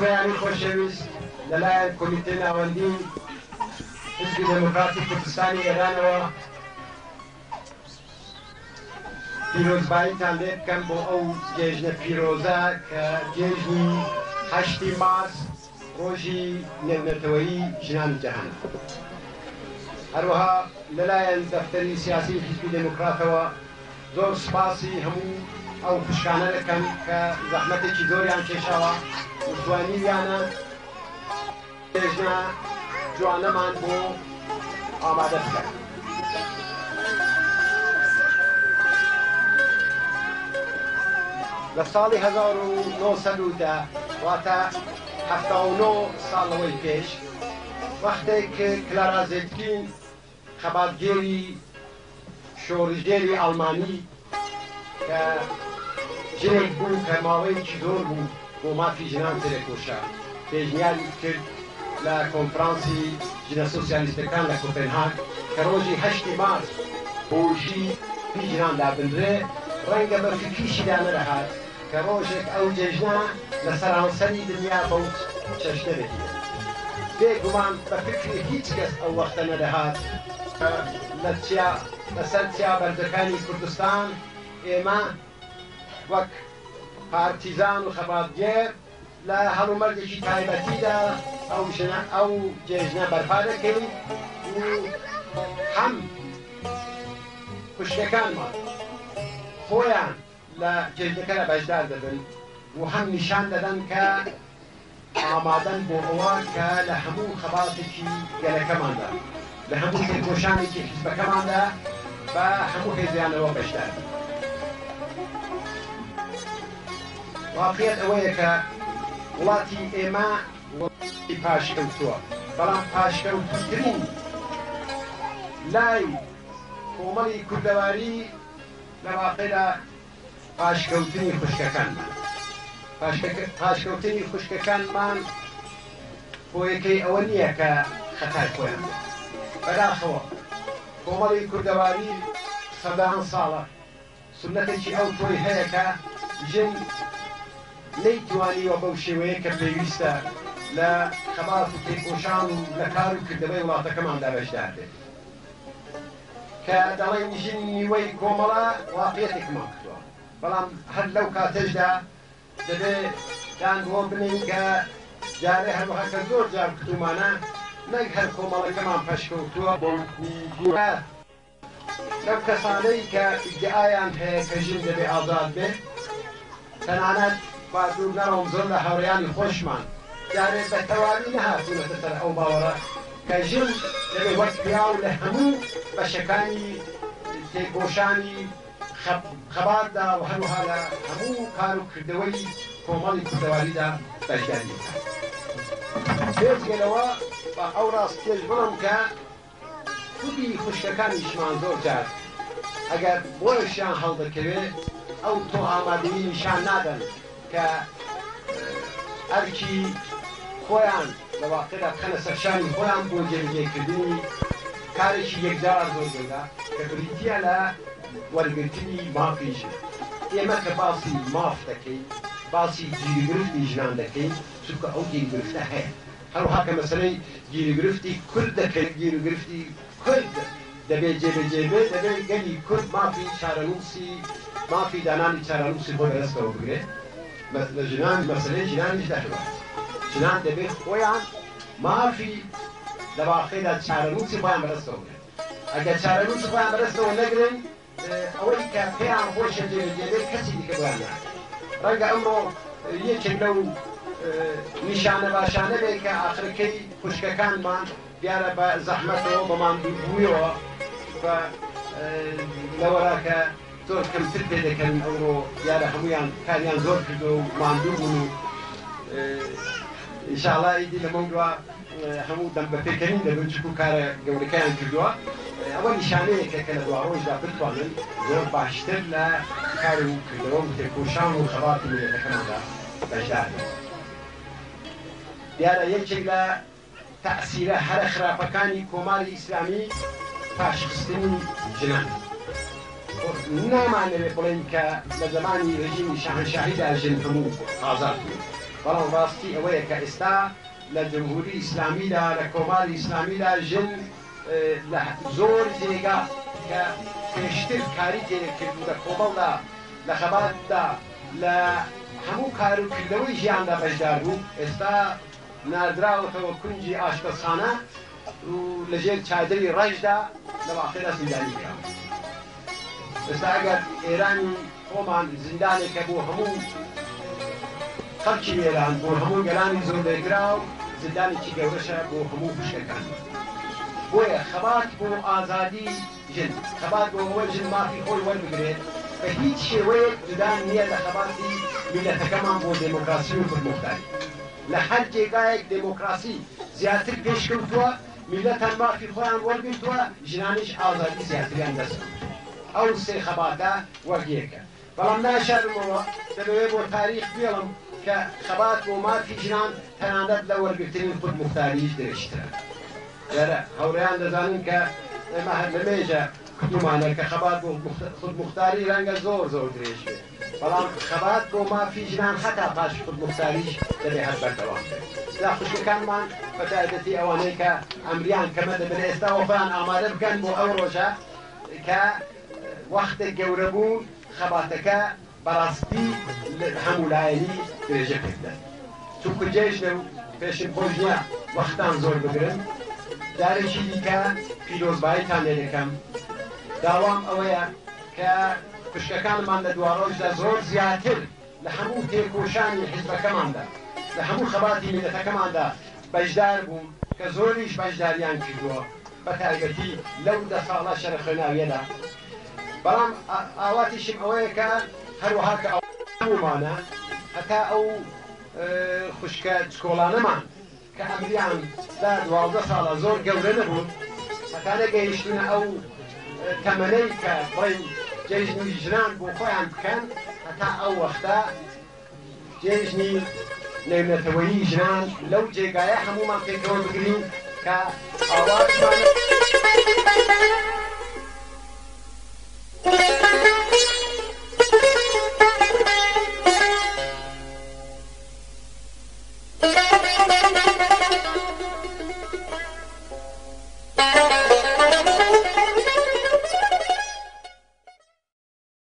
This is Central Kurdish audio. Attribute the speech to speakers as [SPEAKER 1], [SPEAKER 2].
[SPEAKER 1] فرياني خوشويست للاين كوميتي ناوندين حزب ديمقراطي كردستاني إيرانوا پیرۆزباییتان لێ بکەم بۆ ئەو جێژنە پیرۆزە کە جێژنی 8 مارس ڕۆژی نێونەتەوەیی ژنانی جەهانە. هەروەها لەلایەن دەفتەری سیاسی حیزبی دموکراتەوە زۆر سپاسی هەموو ئەو خوشکانە دەکەم کە زەحمەتێکی زۆریان کێشاوە و توانیویانە جێژنە جوانەمان بۆ ئامادە بکەن. لە ساڵی 1970 واتە 79 ساڵەوەی پێش وەختێک کلارا زێتکین خەباتگێری شۆڕژێری ئەڵمانی کە ژنێک بوو کە ماوەیەکی زۆر بوو بۆ مافی ژنان تێکۆشا پێشنیاری کرد لە کۆنفرانسی ژنە سۆسیالیستەکان لە کۆپنهاگ کە ڕۆژی 8 مارس ڕۆژی ژنان دابنرێ ڕەنگە بە فکریشیدا نەدەهات کە ڕۆژێک ئەو جێژنە لە سەرانسەری دنیا بەو چەشنە بێتێت. بێگومان بە فکری هیچ کەس ئەو وەختە نەدەهات لەسەر چیا بەرزەکانی کوردستان ئێمە وەک پارتیزان و خەباتگێر لە هەڵومەرگێکی تایبەتیدا ئەو جێژنە بەرپا دەکەین و هەم خوشکەکانمان خۆیان لە جێژنەکە لە بەشدار دەبن و هەم نیشان دەدەن کە ئامادەن بۆ ئەوە کە لە هەموو خەباتێکی گەلەکەماندا لە هەموو تێکۆشانێکی حیزبەکەماندا بە هەموو هێزیانەوە بەشدار. واقعیت ئەوەیە کە وڵاتی ئێمە وڵاتی پاشکەوتووە، بەڵام پاشکەوتووترین لای کۆمەڵی کوردەواری لە واقعدا پاشکەوتنی خوشکەکانمان. پاشکەوتنی خوشکەکانمان بۆیەکەی ئەوە نییە کە خەتای خۆیان بێت. بەداخەوە کۆمەڵی کوردەواری سەدان ساڵە سنەتێکی ئەو تۆی هەیە کە ژن نەیتوانیوە بەو شێوەیە کە پێویستە لە خەبات و تێکۆشان و لە کار و کردەوەی وڵاتەکەماندا بەشدار بێت. کە دەڵێن ژن نیوەی کۆمەڵە واقعیەتێکمان کردووە، بەڵام هەر لەو کاتەشدا دەبێت دانگۆ بنین کە جارێ هەروەها زۆر جار کتومانە نەک هەر کۆمەڵەکەمان پەشکەوتووە لەو کەسانەی کە ئیدعایان هەیە کە ژن دەبێ ئازاد بێت تەنانەت بادوو نەڕۆم زۆر لە هاوڕێیانی خۆشمان جارێ بە تەواوی نەهاتوونەتە سەر ئەو باوەڕە کە ژن دەبێ وەک پیاو لە هەموو بەشەکانی تێکۆشانی خەباتدا و هەروەها لە هەموو کار و کردەوەی کۆمەڵی کوردەواریدا بەشداری بکات. پێشگەلەوە بە ئەو ڕاستیەش بڵم کە خودی خوشکەکانیشمان زۆر جار ئەگەر بۆیشیان هەڵدەکەوێت ئەو تۆ ئامادەیی نیشان نادەن کە ئەرکی خۆیان لە واقعدا بخەنە سەرشانی خۆیان بۆ جێبەجێکردنی کارێکی یەکجار زۆر گەورە کە بریتیە لە وەرگرتنی مافی ژن. ئێمە کە باسی ماف دەکەین باسی گیرگرفتی ژنان دەکەین چونکە ئەو گیرگرفتە هەیە. هەروەها کە مەسەلەی گیرگرفتی کورد دەکەین گیرگرفتی کورد دەبێت جێبەجێبێ دەبێت گەلی کورد مافی چارەنووسی مافی دانانی چارەنووسی بۆ دەستەوە بگرێت. لە ژنان مەسەلەی ژنانیش دەکەوە ژنان دەبێت خۆیان مافی لە واقعیدا چارەنووسی خۆیان بەدەستەوە بگرێت. ئەگەر چارەنووسی خۆیان بەدەستەوە نەگرن ئەوەی کە پێیان خۆشە جێبەجێبێت کەسی دیکە بۆیان ناکات. ڕەنگە ئەمڕۆ یەکێک لەو نیشانە باشانە بێت کە ئاخرەکەی خوشکەکانمان دیارە بە زەحمەتەوە بە ماندوو بوویەوە بە لەوەرا کە زۆر کەمتر پێ دەکەن ئەوڕۆ دیارە هەمویان کاریان زۆر کردو و ماندوو بوون و ئینشاڵڵا ئیدی لەمەو دووە هەموو دەم بە پێکەنین دەبن چکو کارە گەورەکەیان کردووە. ئەوە نیشانەیەکە کە لە دواڕۆژدا بتوانن زۆر باشتر لە کار و کردەوە و تێکۆشان و خەباتی ملەتەکەماندا بەشدار بن. دیارە یەکێک لە تەئسیرە هەرە خراپەکانی کۆماری ئیسلامی پاشخستنی ژنان. نامانەوێت بڵێن کە لە زمانی ڕژیمی شاهنشاهیدا ژن هەموو ئازاد بوون، بەڵام ڕاستی ئەوەیە کە ئێستا لە جمهوری ئیسلامیدا لە کۆماری ئیسلامیدا ژن لە زۆر جێگا کە پێشتر کاری تێکردو لە کۆمەڵدا لە خەباتدا لە هەموو کاروکردەوەی ژیاندا بەشدار بوو ئێستا ناردراوەتەوە کونجی ئاشپەزخانە و لەژێر چادری ڕەشدا لە واقعدا زیندانی کرا. ئێستا ئەگەر ئێرانی خۆمان زیندانێکە بۆ هەموو خەڵکی ئێران بۆ هەموو گەلانی زۆر لێگراو زیندانێکی گەورەشە بۆ هەموو خوشکەکان. بۆیە خەبات بۆ ئازادی ژن، خەبات بۆ ئەوە ژن مافی خۆی وەربگرێت بە هیچ شێوەیەک جودان نییە لە خەباتی میلەتەکەمان بۆ دێمۆکراسی و خودموختاری. لە هەر جێگایەک دێمۆکراسی زیاتر پێشکەوتووە، میلەتان مافی خۆیان وەرگرتووە، ژنانیش ئازادی زیاتریان دەست ئەو سێ خەباتە وەرگێکە. بەڵام ناشارمەوە دەبێت بۆ تاریخ بێڵم کە خەبات بۆ مافی ژنان تەنانەت لە وەرگرتنی خودموختاریش درێژترە. لەرە هەوڕێیان دەزانن کە ئێمە هەر لەمێژە کتومانە کە خەبات بۆ خودموختاری ڕەنگە زۆر زۆر درێژ بێت، بەڵام خەبات بۆ مافی ژنان حتا پاش خودموختاریش دەبێت هەر بەردەوام بێت. ئێستا خوشکەکانمان بە تایبەتی ئەوانەی کە ئەمریان کەمە دەبێت ئێستا خۆیان ئامادە بکەن بۆ ئەو ڕۆژە کە وەختێک گەورە بوون خەباتەکە بەڕاستی هەموو لایەنی درێژە پێدەن. چونکە جێژنە و پێشم خۆش نییە وەختان زۆر بگرن. جارێکی دیکە پیرۆزباییتان لێ دەکەم، داوام ئەوەیە کە خوشکەکانمان لە دوڕۆژدا زۆر زیاتر لە هەموو تێکۆشانی حیزبەکەماندا لە هەموو خەباتی میلەتەکەماندا بەشدار بوون کە زۆریش بەشداریان کردووە بە تایبەتی لەو 10 ساڵە شەرەخوێناویەدا. بەڵام ئاواتیشم ئەوەیە کە هەروەها کە هەمومانە هەتا ئەو خوشکە چکۆڵانەمان کە ئەمریان دا 12 ساڵە زۆر گەورە نەبوون هەتا نەگەیشتونە ئەو تەمەنەی کە بڵێن جێژنی ژنان بۆ خۆیان بکەن، هەتا ئەو وەختە جێژنی نێونەتەوەیی ژنان لەو جێگایە هەمومان پێکەوە بگرین کە ئاواتمان